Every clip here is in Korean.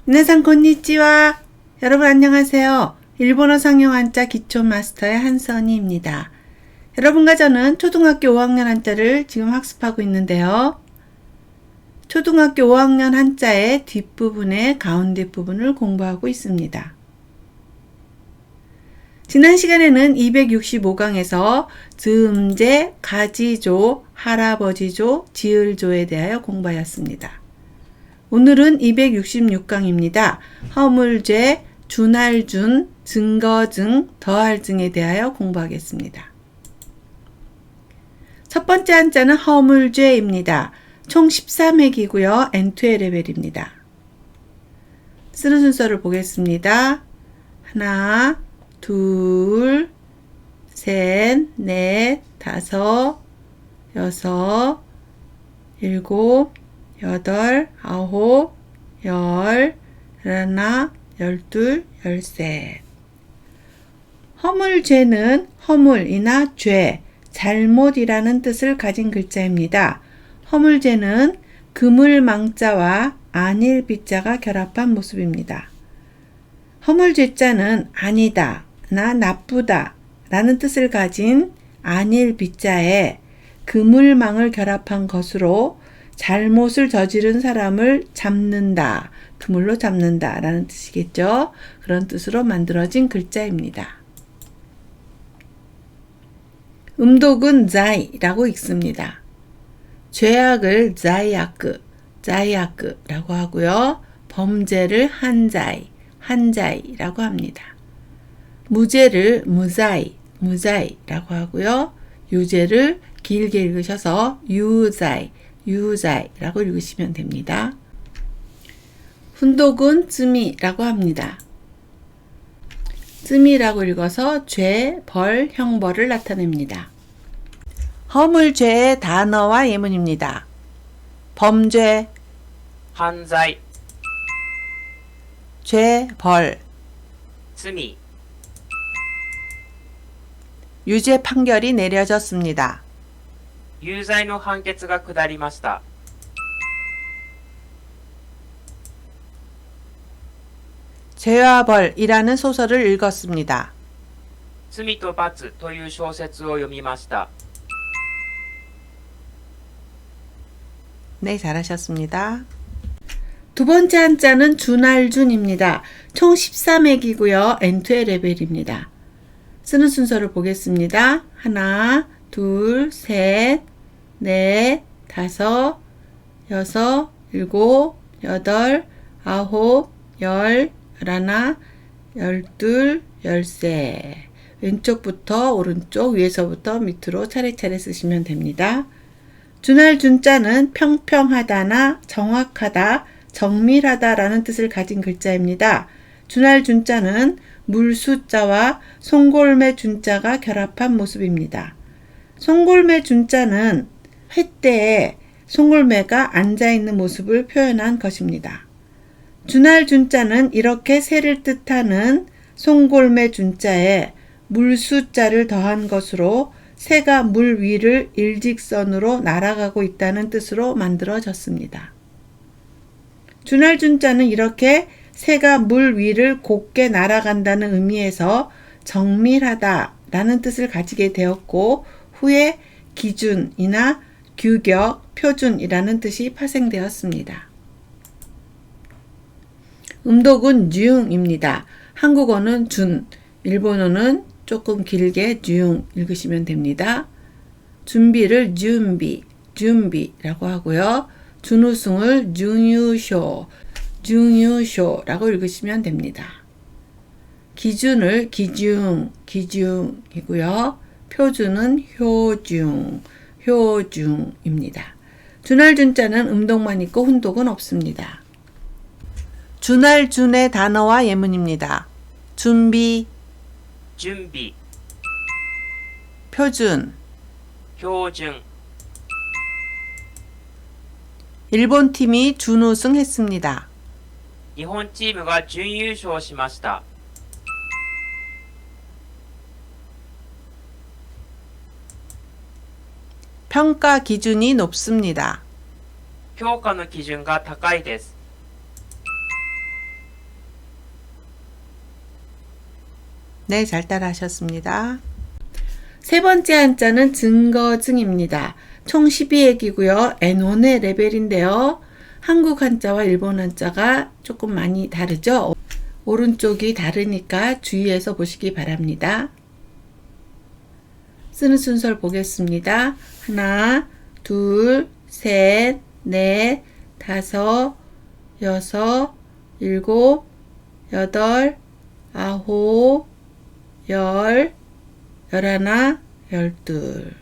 皆さん konnichiwa. 여러분 안녕하세요. 일본어 상용 한자 기초 마스터의 한선희입니다. 여러분과 저는 초등학교 5학년 한자를 지금 학습하고 있는데요. 초등학교 5학년 한자의 뒷부분의 가운데 부분을 공부하고 있습니다. 지난 시간에는 265강에서 즈음제, 가지조, 할아버지조, 지을조에 대하여 공부하였습니다. 오늘은 266강입니다. 허물죄, 준할준, 증거증, 더할증에 대하여 공부하겠습니다. 첫 번째 한자는 허물죄입니다. 총 13획이고요. N2의 레벨입니다. 쓰는 순서를 보겠습니다. 하나, 둘, 셋, 넷, 다섯, 여섯, 일곱, 여덟, 아홉, 열, 하나, 열둘, 열셋. 허물죄는 허물이나 죄, 잘못이라는 뜻을 가진 글자입니다. 허물죄는 그물망자와 안일비자가 결합한 모습입니다. 허물죄자는 아니다, 나 나쁘다 라는 뜻을 가진 안일비자에 그물망을 결합한 것으로 잘못을 저지른 사람을 잡는다, 그물로 잡는다 라는 뜻이겠죠. 그런 뜻으로 만들어진 글자입니다. 음독은 자이라고 읽습니다. 죄악을 자이아크라고 하고요. 범죄를 한자이라고 합니다. 무죄를 무자이라고 하고요. 유죄를 길게 읽으셔서 유자이라고 읽으시면 됩니다. 훈독은 쯔미라고 합니다. 쯔미라고 읽어서 죄, 벌, 형벌을 나타냅니다. 허물죄의 단어와 예문입니다. 범죄, 犯罪 죄, 벌, 罪 유죄 판결이 내려졌습니다. 有罪の判決が下りました。 죄와 벌이라는 소설을 읽었습니다. 罪と罰という小説を読みました。 네, 잘하셨습니다. 두 번째 한자는 준할준입니다. 총 13획이고요. N2의 레벨입니다. 쓰는 순서를 보겠습니다. 하나, 둘, 셋, 넷, 다섯, 여섯, 일곱, 여덟, 아홉, 열, 열하나, 열둘, 열셋. 왼쪽부터 오른쪽, 위에서부터 밑으로 차례차례 쓰시면 됩니다. 준할준자는 평평하다나 정확하다, 정밀하다라는 뜻을 가진 글자입니다. 준할준자는 물수자와 송골매 준자가 결합한 모습입니다. 송골매 준자는 횟대에 송골매가 앉아있는 모습을 표현한 것입니다. 준할준자는 이렇게 새를 뜻하는 송골매 준자에 물수자를 더한 것으로 새가 물 위를 일직선으로 날아가고 있다는 뜻으로 만들어졌습니다. 준할준자는 이렇게 새가 물 위를 곱게 날아간다는 의미에서 정밀하다 라는 뜻을 가지게 되었고 후에 기준이나 규격, 표준이라는 뜻이 파생되었습니다. 음독은 뉴응입니다. 한국어는 준, 일본어는 조금 길게 뉴응 읽으시면 됩니다. 준비를 준비라고 하고요. 준우승을 준유쇼라고 읽으시면 됩니다. 기준을 기중이고요. 표준은 효중입니다. 준할준자는 음독만 있고 훈독은 없습니다. 준할준의 단어와 예문입니다. 준비, 準備 표준, 標準 일본 팀이 준우승했습니다. 日本チームが準優勝しました。 평가 기준이 높습니다. 評価の基準が高いです。 네, 잘 따라하셨습니다. 세 번째 한자는 증거증입니다. 총 12액이고요. N1의 레벨인데요. 한국 한자와 일본 한자가 조금 많이 다르죠? 오른쪽이 다르니까 주의해서 보시기 바랍니다. 쓰는 순서를 보겠습니다. 하나, 둘, 셋, 넷, 다섯, 여섯, 일곱, 여덟, 아홉, 열, 열하나, 열둘.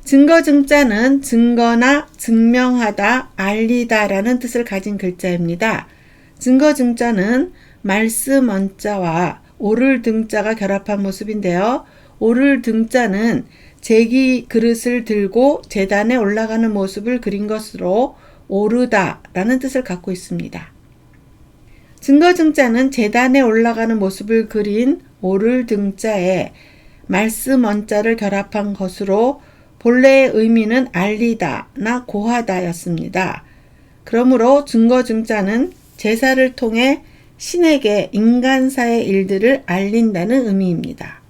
증거증자는 증거나 증명하다, 알리다 라는 뜻을 가진 글자입니다. 증거증자는 말씀 언자와 오를 등자가 결합한 모습인데요. 오를 등자는 제기 그릇을 들고 제단에 올라가는 모습을 그린 것으로 오르다 라는 뜻을 갖고 있습니다. 증거증자는 제단에 올라가는 모습을 그린 오를 등자에 말씀 언자를 결합한 것으로 본래의 의미는 알리다나 고하다 였습니다. 그러므로 증거증자는 제사를 통해 신에게 인간사의 일들을 알린다는 의미입니다.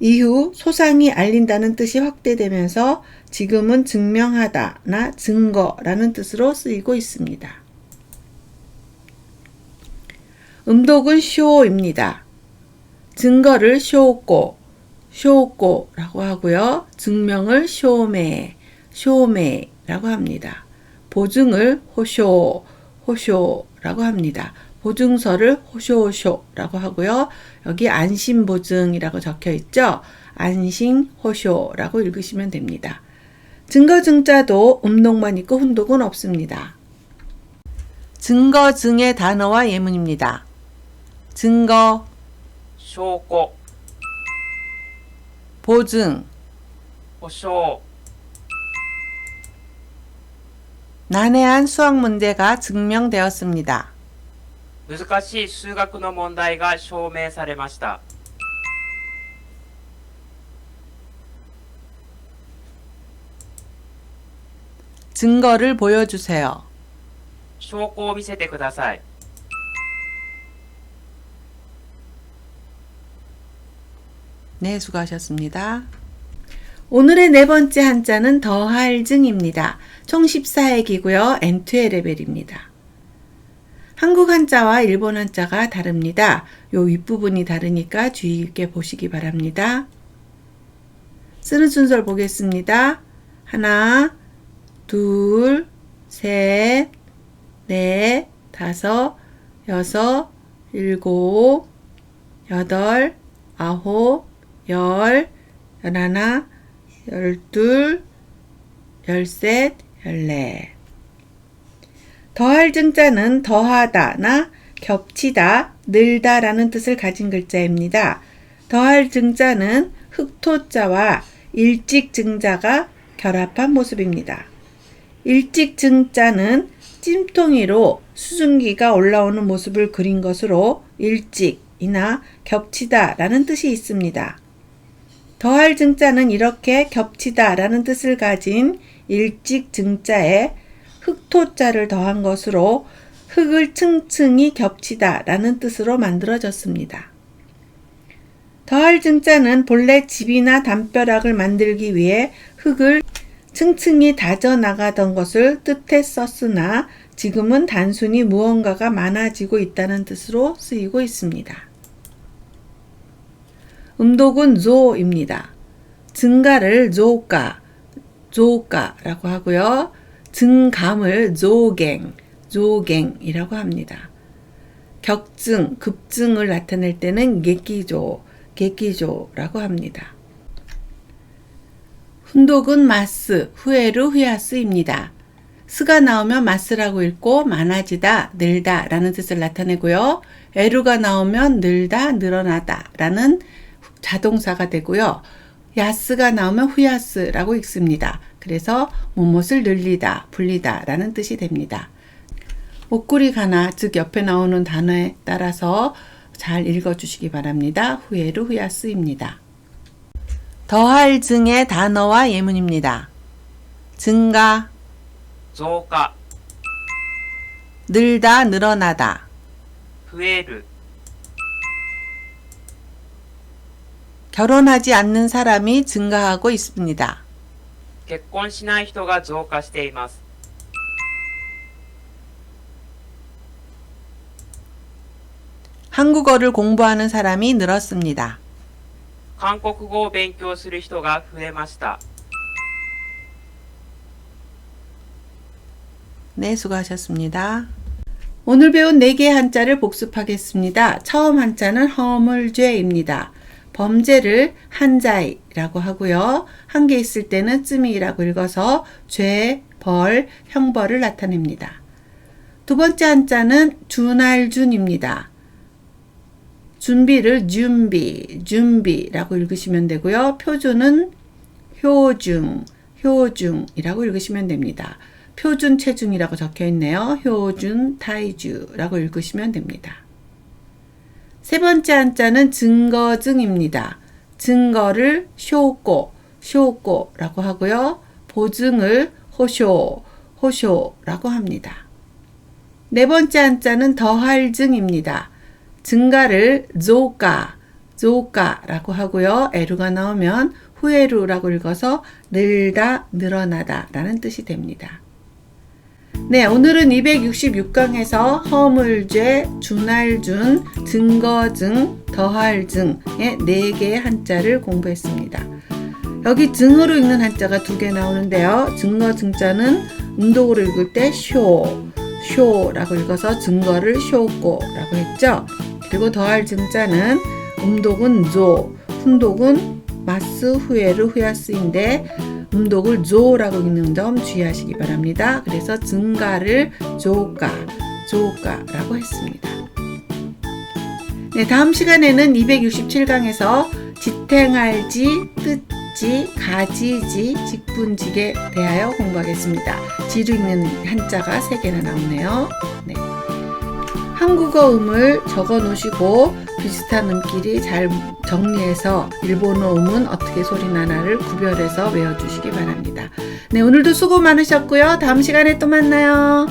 이후 소상히 알린다는 뜻이 확대되면서 지금은 증명하다나 증거라는 뜻으로 쓰이고 있습니다. 음독은 쇼입니다. 증거를 쇼꼬라고 하고요. 증명을 쇼메라고 합니다. 보증을 호쇼라고 합니다. 보증서를 호쇼라고 하고요. 여기 안심보증이라고 적혀 있죠. 안심호쇼라고 읽으시면 됩니다. 증거증자도 음독만 있고 훈독은 없습니다. 증거증의 단어와 예문입니다. 증거, 証拠、 보증, 保証、 난해한 수학 문제가 증명되었습니다. 難しい数学の問題が証明されました。 증거를 보여주세요. 証拠を見せてください。 네, 수고하셨습니다. 오늘의 네 번째 한자는 더할증입니다. 총 14액이고요. N2의 레벨입니다. 한국 한자와 일본 한자가 다릅니다. 요 윗부분이 다르니까 주의 깊게 보시기 바랍니다. 쓰는 순서를 보겠습니다. 하나, 둘, 셋, 넷, 다섯, 여섯, 일곱, 여덟, 아홉, 열, 열하나, 열둘, 열셋, 열넷. 더할 증자는 더하다나 겹치다, 늘다 라는 뜻을 가진 글자입니다. 더할 증자는 흑토자와 일찍 증자가 결합한 모습입니다. 일찍 증자는 찜통이로 수증기가 올라오는 모습을 그린 것으로 일찍이나 겹치다 라는 뜻이 있습니다. 더할 증자는 이렇게 겹치다 라는 뜻을 가진 일찍 증자에 흑토자를 더한 것으로 흙을 층층이 겹치다 라는 뜻으로 만들어졌습니다. 더할 증자는 본래 집이나 담벼락을 만들기 위해 흙을 층층이 다져 나가던 것을 뜻했었으나 지금은 단순히 무언가가 많아지고 있다는 뜻으로 쓰이고 있습니다. 음독은 조입니다. 증가를 조가라고 하고요. 증감을 조갱이라고 합니다. 격증, 급증을 나타낼 때는 객기조라고 합니다. 훈독은 마스, 후에르, 후야스입니다. 스가 나오면 마스라고 읽고 많아지다, 늘다 라는 뜻을 나타내고요. 에루가 나오면 늘다, 늘어나다 라는 자동사가 되고요. 야스가 나오면 후야스라고 읽습니다. 그래서 무엇을 늘리다, 불리다 라는 뜻이 됩니다. 옷구리 가나, 즉 옆에 나오는 단어에 따라서 잘 읽어주시기 바랍니다. 후에르, 후야스입니다. 더할 증의 단어와 예문입니다. 증가, 増加、 늘다, 늘어나다. 増える、 결혼하지 않는 사람이 증가하고 있습니다. 結婚しない人が増加しています。 한국어를 공부하는 사람이 늘었습니다. 韓国語を勉強する人が増えました。 네, 수고하셨습니다. 오늘 배운 4개의 한자를 복습하겠습니다. 처음 한자는 허물죄입니다. 범죄를 한자이라고 하고요. 한 개 있을 때는 쯤이라고 읽어서 죄, 벌, 형벌을 나타냅니다. 두 번째 한자는 준할준입니다. 준비를 준비라고 읽으시면 되고요. 표준은 효중이라고 읽으시면 됩니다. 표준, 체중이라고 적혀 있네요. 효준, 타이주라고 읽으시면 됩니다. 세 번째 한자는 증거증입니다. 증거를 쇼꼬라고 하고요. 보증을 호쇼라고 합니다. 네 번째 한자는 더할증입니다. 증가를 조가라고 하고요. 에루가 나오면 후에루라고 읽어서 늘다, 늘어나다 라는 뜻이 됩니다. 네, 오늘은 266강에서 허물죄, 준할준, 증거증, 더할증의 4개의 한자를 공부했습니다. 여기 증으로 읽는 한자가 2개 나오는데요. 증거증자는 음독으로 읽을 때 쇼라고 읽어서 증거를 쇼꼬라고 했죠. 그리고 더할증자는 음독은 조, 훈독은 마스, 후에르, 후야스인데 음독을 조라고 읽는 점 주의하시기 바랍니다. 그래서 증가를 조가라고 했습니다. 네, 다음 시간에는 267강에서 지탱할지, 뜻지, 가지지, 직분직에 대하여 공부하겠습니다. 지로 읽는 한자가 3개나 나오네요. 네. 한국어 음을 적어 놓으시고 비슷한 음끼리 잘 정리해서 일본어 음은 어떻게 소리 나나를 구별해서 외워주시기 바랍니다. 네, 오늘도 수고 많으셨고요. 다음 시간에 또 만나요.